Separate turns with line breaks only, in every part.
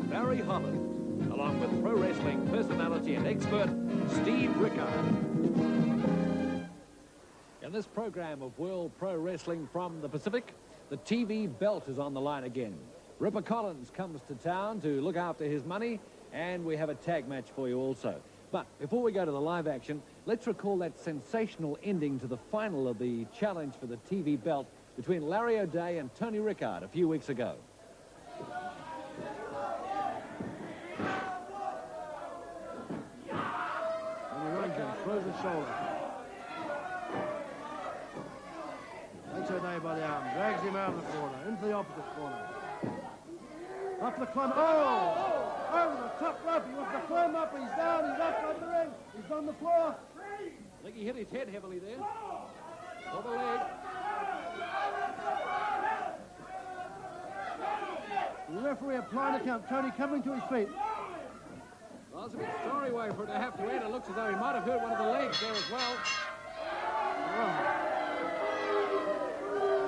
Barry Holland, along with pro wrestling personality and expert Steve Rickard. In this program of World Pro Wrestling from the Pacific, the TV belt is on the line again. Ripper Collins comes to town to look after his money, and we have a tag match for you also. But before we go to the live action, let's recall that sensational ending to the final of the challenge for the TV belt between Larry O'Day and Tony Rickard a few weeks ago.
And he runs and throws his shoulder. Takes O'Day by the arm, drags him out of the corner, into the opposite corner. Up the climb. Oh! Over the top rope. He wants to climb up. He's down. He's outside the ring. He's on the floor.
I think he hit his head heavily there. For the leg.
The referee applying the count. Tony coming to his feet.
Well, it's a bit sorry way for it to have to end. It looks as though he might have hurt one of the legs there as well.
Oh.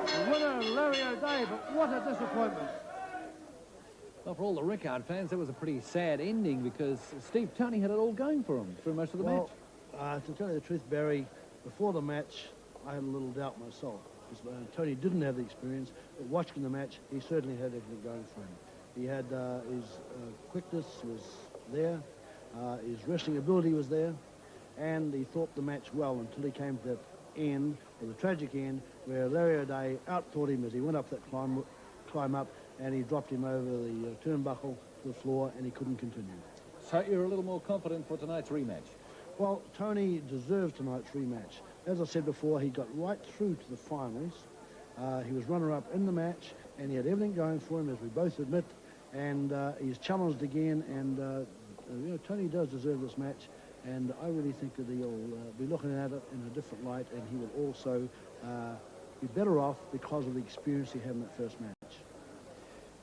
The winner, Larry O'Day, but what a disappointment.
Well, for all the Rickard fans, that was a pretty sad ending because Steve, Tony had it all going for him through most of the match.
To tell you the truth, Barry, before the match, I had a little doubt myself. Because, Tony didn't have the experience, but watching the match, he certainly had everything going for him. He had his quickness was there, his wrestling ability was there, and he thought the match well until he came to that end, or the tragic end, where Larry O'Day outthought him as he went up that climb up, and he dropped him over the turnbuckle to the floor, and he couldn't continue.
So you're a little more confident for tonight's rematch?
Well, Tony deserved tonight's rematch. As I said before, he got right through to the finals. He was runner-up in the match, and he had everything going for him, as we both admit, and he's challenged again, and you know, Tony does deserve this match, and I really think that he'll be looking at it in a different light, and he will also be better off because of the experience he had in that first match.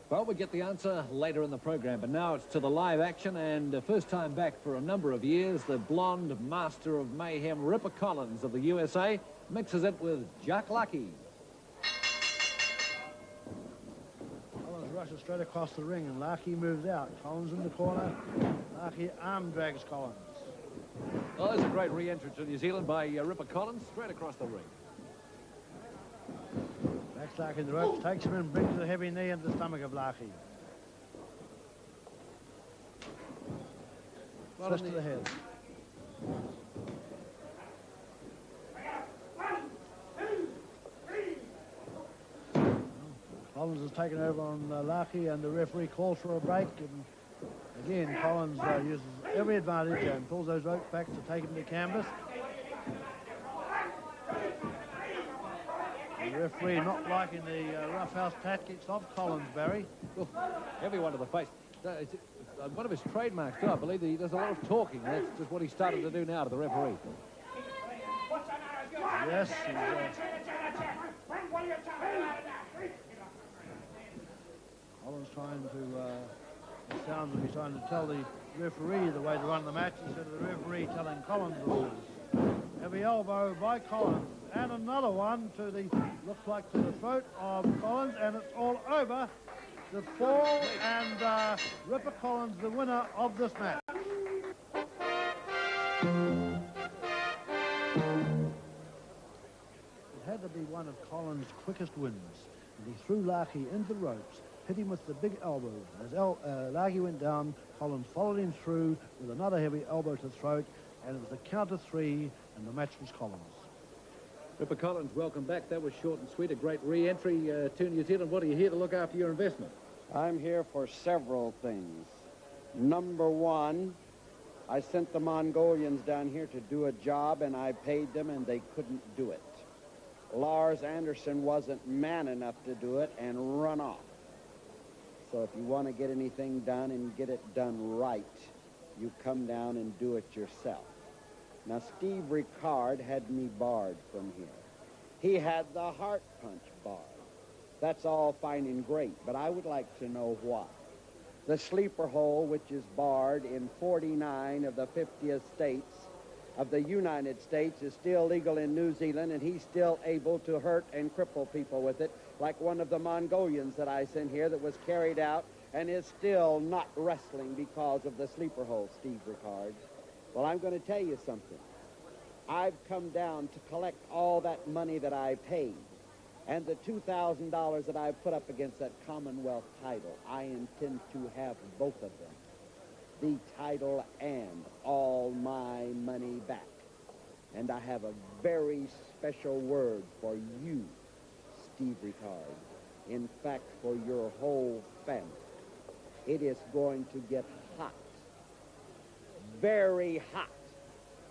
Well, we'll get the answer later in the program, but now it's to the live action, and first time back for a number of years, the blonde master of mayhem, Ripper Collins of the USA, mixes it with Jack Laki.
Collins rushes straight across the ring, and Laki moves out. Collins in the corner. Laki arm drags Collins.
Well, there's a great re-entry to New Zealand by Ripper Collins, straight across the ring.
Backs Laki in the ropes, takes him in, brings the heavy knee into the stomach of Laki. Fist to the head. Collins has taken over on Laki, and the referee calls for a break. And again, Collins uses every advantage and pulls those ropes back to take him to canvas. The referee not liking the roughhouse tactics of Collins, Barry.
Oh, heavy one to the face. One of his trademarks, too, I believe, he does a lot of talking. That's just what he started to do now to the referee.
Yes. Collins trying to, it sounds like he's trying to tell the referee the way to run the match instead of the referee telling Collins the rules. Heavy elbow by Collins. And another one to the, looks like to the throat of Collins, and it's all over. The fall, and Ripper Collins, the winner of this match. It had to be one of Collins' quickest wins. And he threw Laki into the ropes, hit him with the big elbow. As Laki went down, Collins followed him through with another heavy elbow to the throat, and it was a count of 3, and the match was Collins.
Ripper Collins, welcome back. That was short and sweet. A great re-entry to New Zealand. What are you here to look after your investment?
I'm here for several things. Number one, I sent the Mongolians down here to do a job, and I paid them, and they couldn't do it. Lars Anderson wasn't man enough to do it and run off. So if you want to get anything done and get it done right, you come down and do it yourself. Now, Steve Rickard had me barred from here. He had the heart punch barred. That's all fine and great, but I would like to know why. The sleeper hole, which is barred in 49 of the 50 states of the United States, is still legal in New Zealand, and he's still able to hurt and cripple people with it, like one of the Mongolians that I sent here that was carried out and is still not wrestling because of the sleeper hold, Steve Rickard. Well, I'm going to tell you something. I've come down to collect all that money that I paid, and the $2,000 that I've put up against that Commonwealth title. I intend to have both of them, the title and all my money back. And I have a very special word for you, Steve Rickard. In fact, for your whole family. It is going to get hot, very hot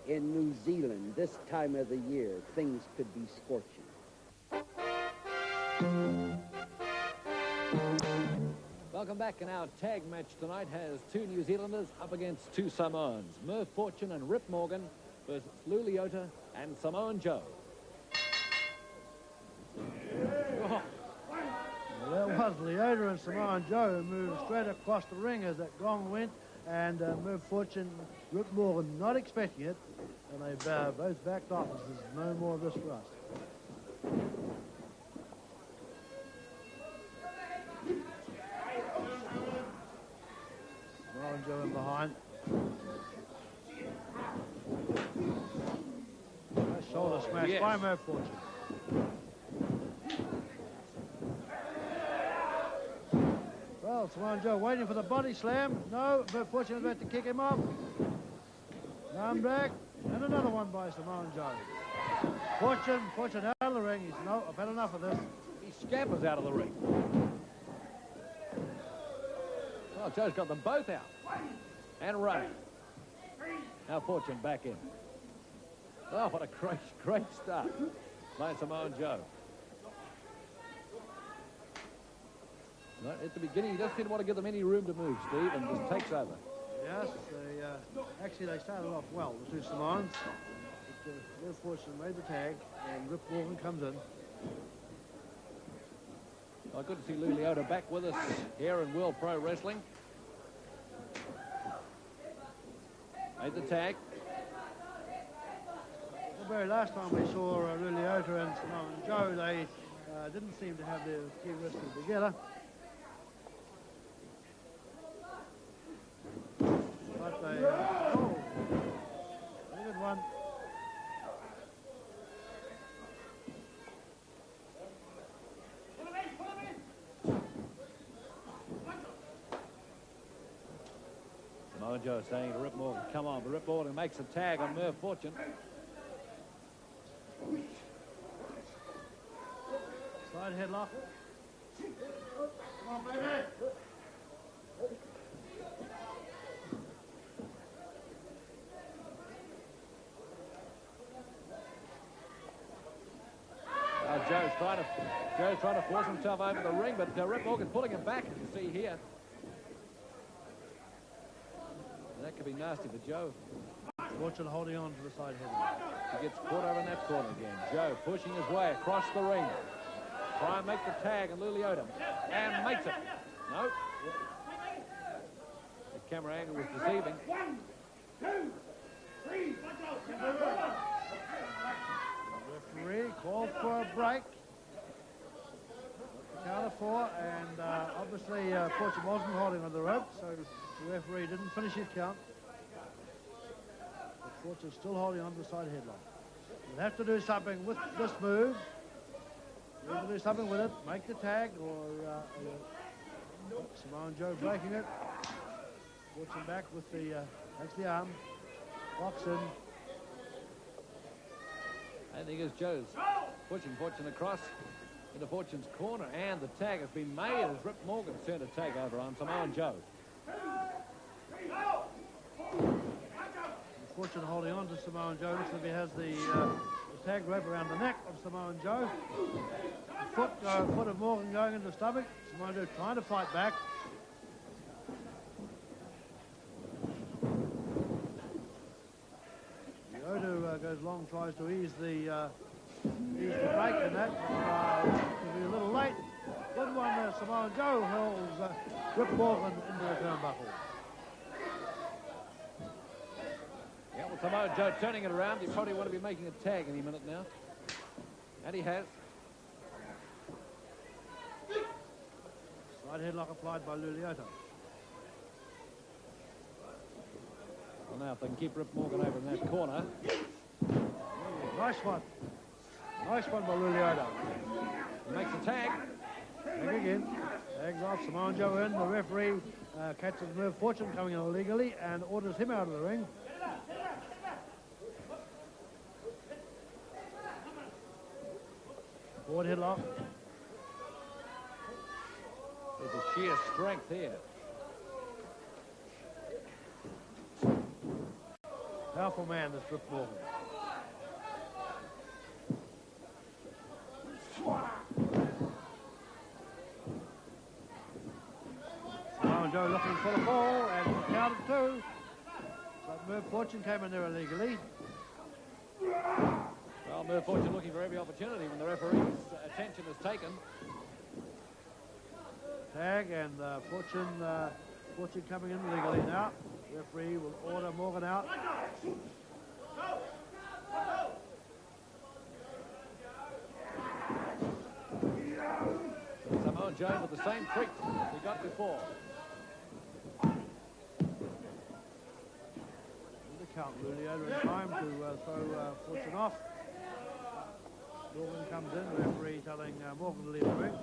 in New Zealand. This time of the year, things could be scorching.
Welcome back, and our tag match tonight has two New Zealanders up against two Samoans. Merv Fortune and Rip Morgan versus Leota and Samoan Joe. Oh.
Well, that was Leota and Samoan Joe who moved straight across the ring as that gong went, and Merv Fortune, Rip Morgan not expecting it, and they both backed off. There's no more of this for us. Samoan Joe in behind. Nice shoulder smash by Merv Fortune. Well, Samoan Joe waiting for the body slam. No, Merv Fortune is about to kick him off. Arm back, and another one by Samoan Joe. Fortune out of the ring. He's, no, I've had enough of this.
He scampers out of the ring. Well, Joe's got them both out. And running. Now Fortune back in. Oh, what a great start by Samoan Joe. Right at the beginning, he doesn't want to give them any room to move, Steve, and just takes over.
Yes, actually they started off well, the two Samoans. Merv Fortune made the tag, and Rip Morgan comes in.
Well, good to see Leota back with us here in World Pro Wrestling. Made the tag.
The very last time we saw Leota and Samoan Joe, they didn't seem to have their key wrestling together. But they, oh, very good one.
Samoan Joe saying to Rip Morgan, come on, but Rip Morgan makes a tag on Merv Fortune.
Side headlock. Come on, baby. Joe's trying to force himself over the ring, but Rip Morgan pulling him back, as you see here. That could be nasty for Joe. Fortune holding on to the side headlock.
He gets caught over in that corner again. Joe pushing his way across the ring. Try and make the tag on Leota. And makes it. No. The camera angle was deceiving.
1, 2, 3.
Referee called for a break. Count of 4, and obviously Fortune wasn't holding on the rope, so the referee didn't finish his count. But Fortune's still holding on to the side headlock. You'll have to do something with this move. You have to do something with it. Make the tag, or Samoan Joe breaking it. Fortune back with the takes the arm, locks in.
I think it's Joe's pushing Fortune across into Fortune's corner, and the tag has been made as Rip Morgan's turned to take over on Samoan Joe.
Fortune holding on to Samoan Joe. Looks like he has the tag rope around the neck of Samoan Joe. The foot of Morgan going into the stomach. Samoan Joe trying to fight back. Leota goes long, tries to ease the break in that. It'll be a little late. Good one, Samoan Joe hurls Rip Morgan into the turnbuckle.
Yeah, well, Samoan Joe turning it around. You probably want to be making a tag any minute now. And he has.
Side Right headlock applied by Leota.
Well, now if they can keep Rip Morgan over in that corner.
Nice one. Nice one by Leota.
He makes a tag.
Tag again. Tags off. Samoan Joe in. The referee catches Merv Fortune coming in illegally and orders him out of the ring. Forward headlock.
There's a sheer strength here.
Powerful man, this Rip Morgan. Samoan Joe looking for the ball and counted two. But Merv Fortune came in there illegally.
Well, Merv Fortune looking for every opportunity when the referee's attention is taken.
Tag and Fortune coming in illegally now. Referee will order Morgan out.
Samoan Joe with the same trick we got before.
The count Leota in time to throw Fortune off. Morgan comes in, the referee telling Morgan to leave the ring.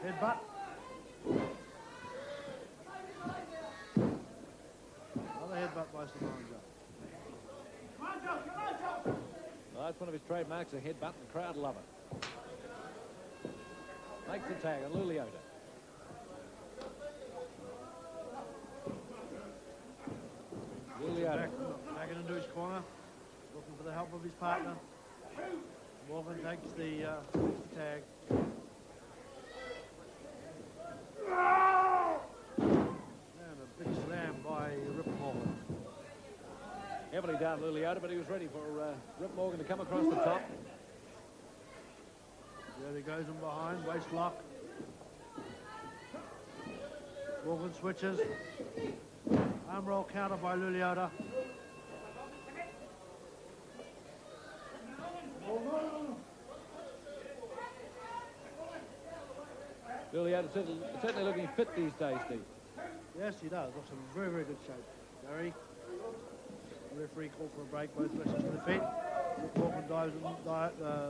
Headbutt. Another headbutt by Samoan Joe.
Well, that's one of his trademarks, a headbutt. The crowd love it. Makes the tag on Leota. Leota.
Back into his corner, looking for the help of his partner. Morgan takes the tag. And a big slam by Rip Morgan.
Heavily down Leota, but he was ready for Rip Morgan to come across the top.
There he goes in behind, waist lock. Morgan switches. Arm roll counter by Leota.
Leota certainly looking fit these days, Steve.
Yes, he does. Looks in very, very good shape. Gary. The referee called for a break, both wrestlers to the feet. Morgan dives in,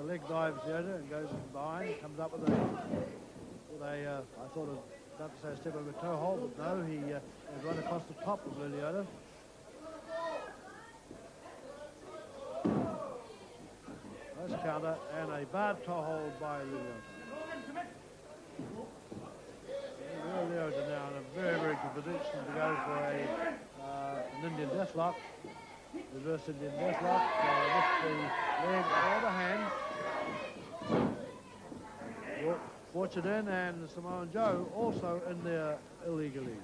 leg dives Leota and goes in behind. Comes up with a I thought about to say a step over a toe hold, but no, he goes right across the top of Leota. Nice counter and a bad toe hold by Leota. Leota now in a very, very good position to go for an Indian deathlock. Reverse Indian deathlock with the leg or the hand. Fortune in and Samoan Joe also in there illegally.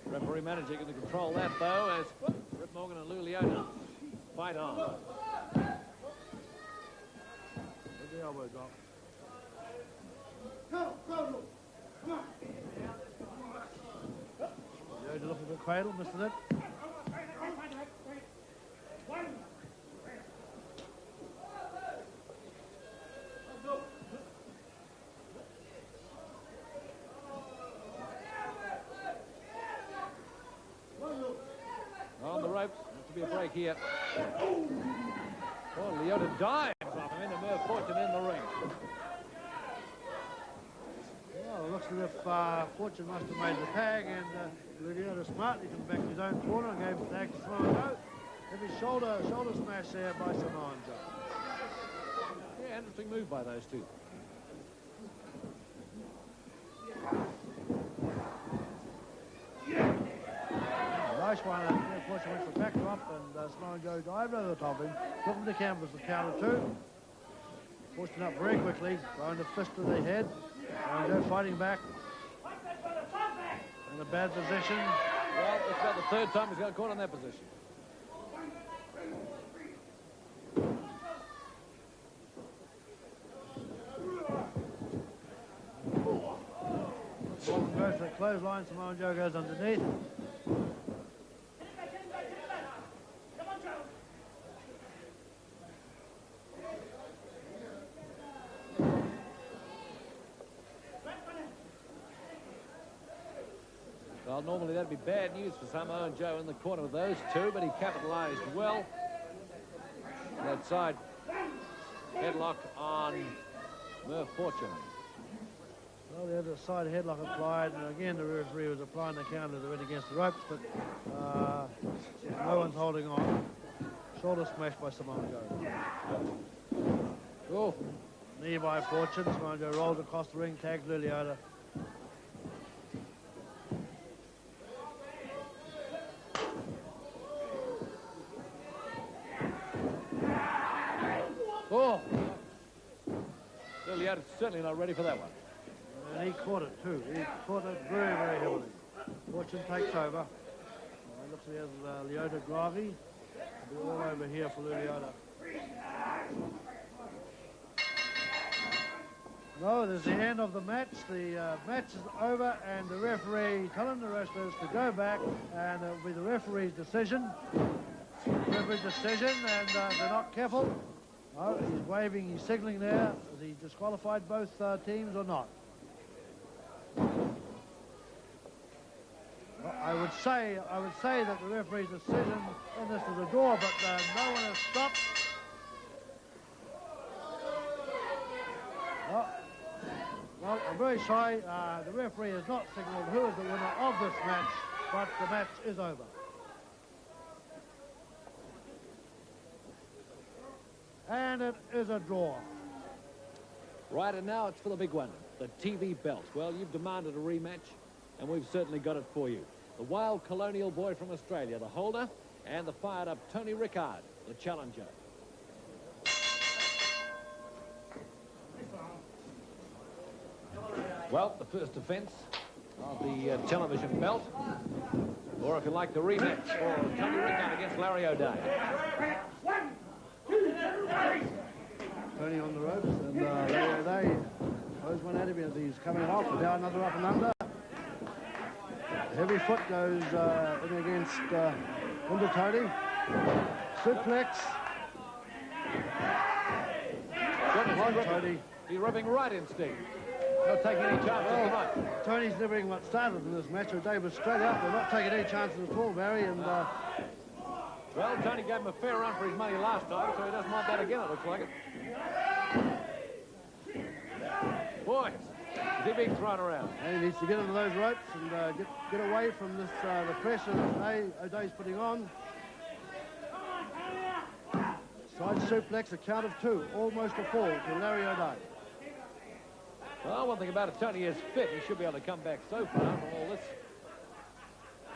Referee managing to control that though as Rip Morgan and Leota fight on.
With the elbow drop.
Come on.
Leota looking for the cradle, missed it.
On the ropes, has to be a break here. Oh, Leota dives off him into Merv Fortune in the ring.
Well, it looks as if Fortune must have made the tag, and Leota smartly come back to his own corner and gave the tag to Samoan Joe. Heavy shoulder smash there by Samoan Joe.
Yeah, interesting move by those two.
Nice one. Fortune went for back drop, and Samoan Joe dived over the top of him. Took him to canvas the counter two. Fortune up very quickly, throwing the fist to the head. Samoan Joe fighting back. In a bad position.
Well, it's about the third time he's got caught in that position.
Morgan goes for the clothesline, Samoan Joe goes underneath.
Well, normally that'd be bad news for Samoan Joe in the corner with those two, but he capitalised well. That side headlock on Merv Fortune.
Well, the other side headlock applied, and again the referee was applying the counter to it against the ropes, but no one's holding on. Shoulder smash by Samoan Joe.
Oh,
knee by Fortune. Samoan Joe rolls across the ring, tags Leota.
oh. Leota's certainly not ready for that one.
And he caught it too. He caught it very, very heavily. Fortune takes over. It looks like he has Leota groggy. It'll be all over here for Leota. No, there's the end of the match. The match is over, and the referee telling the wrestlers to go back, and it'll be the referee's decision. Referee's decision, and they're not careful. Oh, he's waving, he's signaling there. Has he disqualified both teams or not? Well, I would say that the referee's decision in this is a draw, but no one has stopped. Well, I'm very sorry. The referee has not signaled who is the winner of this match, but the match is over. And it is a draw.
Right, and now it's for the big one, the TV belt. Well, you've demanded a rematch, and we've certainly got it for you. The wild colonial boy from Australia, the holder, and the fired-up Tony Rickard, the challenger. Well, the first defence of the television belt, or if you like, the rematch for Tony Rickard against Larry O'Day.
Tony on the ropes, and Larry O'Day throws one at him as he's coming off. Now another up and under. The heavy foot goes in against into Tony. Suplex. Tony.
He's rubbing right in, Steve. Not taking any chances tonight.
Tony's delivering what started in this match. O'Day was straight up. They're not taking any chances at all, Barry. And
well, Tony gave him a fair run for his money last time, so he doesn't want that again, it looks like it. Boy, is he being thrown around.
And he needs to get into those ropes and get away from this the pressure that O'Day's putting on. Side suplex, a count of 2, almost a fall to Larry O'Day.
Well, one thing about it, Tony is fit. He should be able to come back so far from all this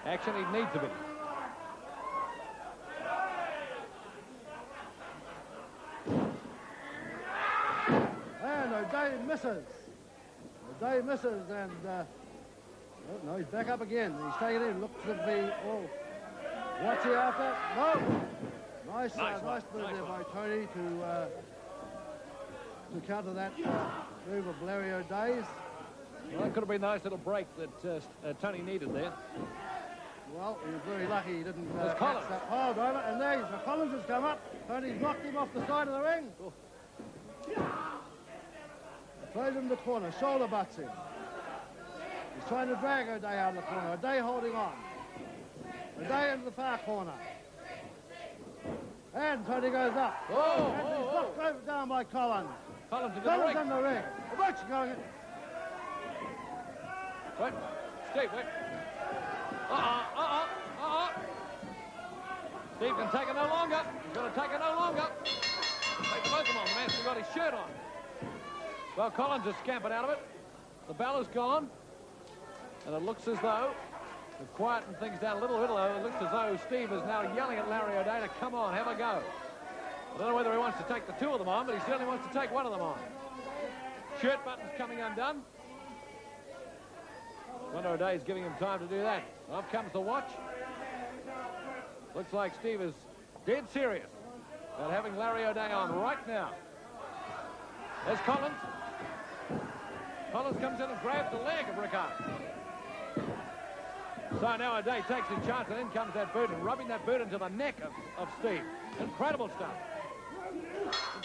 action. He needs to be.
And O'Day misses. O'Day misses, and oh, no, he's back up again. He's taking it in. Looks to be. Oh, what's he after? No. Nice move there by Tony to counter that move of Larry O'Day's.
Well, that could have been a nice little break that Tony needed there.
Well, he was very lucky he didn't
There's
catch that pile driver. And there Collins has come up. Tony's knocked him off the side of the ring.
Oh.
Throws him to the corner. Shoulder butts him. He's trying to drag O'Day out of the corner. O'Day holding on. O'Day into the far corner. And Tony goes up. And he's knocked down by Collins.
Collins in
the ring. What's going in?
Wait. Steve, wait. Steve can take it no longer. He's going to take it no longer. Take the both of them on. The man's still got his shirt on. Well, Collins has scampered out of it. The bell is gone. And it looks as though, to quieten things down a little bit, it looks as though Steve is now yelling at Larry O'Day to come on, have a go. I don't know whether he wants to take the 2 of them on, but he certainly wants to take one of them on. Shirt buttons coming undone. Wonder O'Day's giving him time to do that. Up comes the watch. Looks like Steve is dead serious about having Larry O'Day on right now. There's Collins. Collins comes in and grabs the leg of Rickard. So now O'Day takes his chance, and in comes that boot, and rubbing that boot into the neck of Steve. Incredible stuff.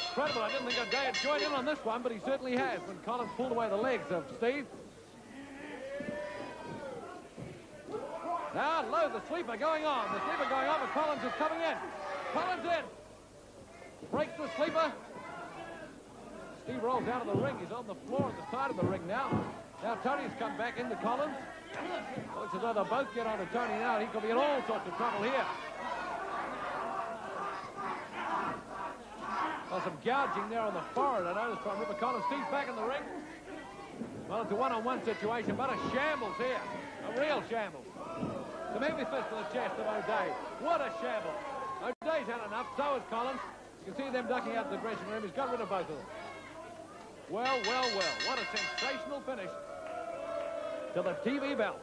Incredible. I didn't think O'Day had joined in on this one, but he certainly has when Collins pulled away the legs of Steve. Now, low, the sweeper going on. The sweeper going on, but Collins is coming in. Collins in. Breaks the sleeper. Steve rolls out of the ring. He's on the floor at the side of the ring now. Now Tony's come back into Collins. Looks as though they'll both get onto Tony now. He could be in all sorts of trouble here. Well, some gouging there on the forehead, I noticed, from Ripper Collins. Steve's back in the ring. Well, it's a one-on-one situation, but a shambles here. A real shambles. Some heavy fist to the chest of O'Day. What a shambles. O'Day's had enough, so has Collins. You can see them ducking out of the dressing room. He's got rid of both of them. Well, well, well. What a sensational finish to the TV belt.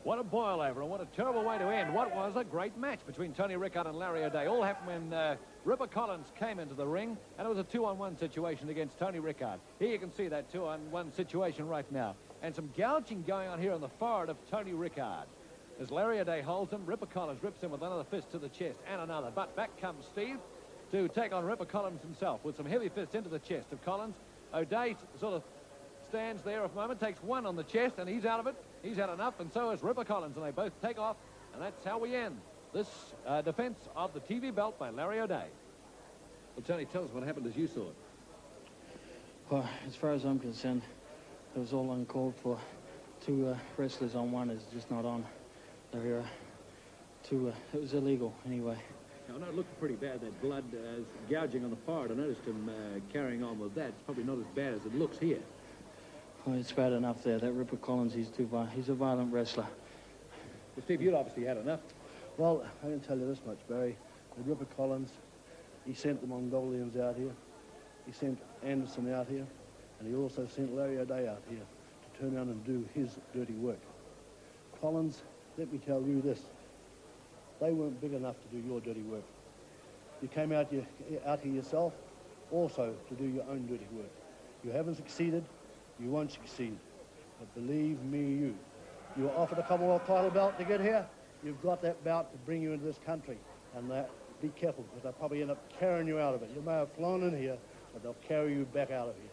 What a boil over, and what a terrible way to end what was a great match between Tony Rickard and Larry O'Day. All happened when Ripper Collins came into the ring, and it was a 2-on-1 situation against Tony Rickard. Here you can see that 2-on-1 situation right now. And some gouging going on here on the forehead of Tony Rickard. As Larry O'Day holds him, Ripper Collins rips him with another fist to the chest and another. But back comes Steve to take on Ripper Collins himself with some heavy fists into the chest of Collins. O'Day sort of stands there a moment, takes one on the chest, and he's out of it. He's had enough, and so is Ripper Collins, and they both take off, and that's how we end this defense of the TV belt by Larry O'Day. Well, Tony, tell us what happened as you saw it.
Well, as far as I'm concerned, it was all uncalled for. Two wrestlers on one is just not on. They're it was illegal anyway.
Now, I know it looked pretty bad, that blood gouging on the forehead. I noticed him carrying on with that. It's probably not as bad as it looks here.
Well, it's bad enough there. That Ripper Collins, he's a violent wrestler.
Well, Steve, you'd obviously had enough.
Well, I can tell you this much, Barry. With Ripper Collins, he sent the Mongolians out here. He sent Anderson out here. And he also sent Larry O'Day out here to turn around and do his dirty work. Collins, let me tell you this. They weren't big enough to do your dirty work. You came out here yourself also to do your own dirty work. You haven't succeeded. You won't succeed. But believe me, you were offered a Commonwealth title belt to get here. You've got that belt to bring you into this country. And be careful, because they'll probably end up carrying you out of it. You may have flown in here, but they'll carry you back out of here.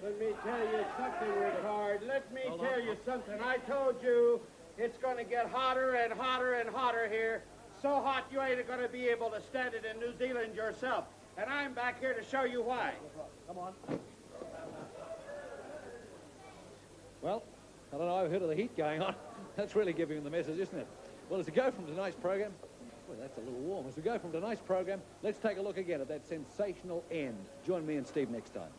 Let me tell you something, Rickard. Let me tell you something. I told you it's going to get hotter and hotter and hotter here. So hot you ain't going to be able to stand it in New Zealand yourself. And I'm back here to show you why.
Come on.
Well, I don't know, I've heard of the heat going on. That's really giving them the message, isn't it? Well, as we go from tonight's program, well, that's a little warm. As we go from tonight's program, let's take a look again at that sensational end. Join me and Steve next time.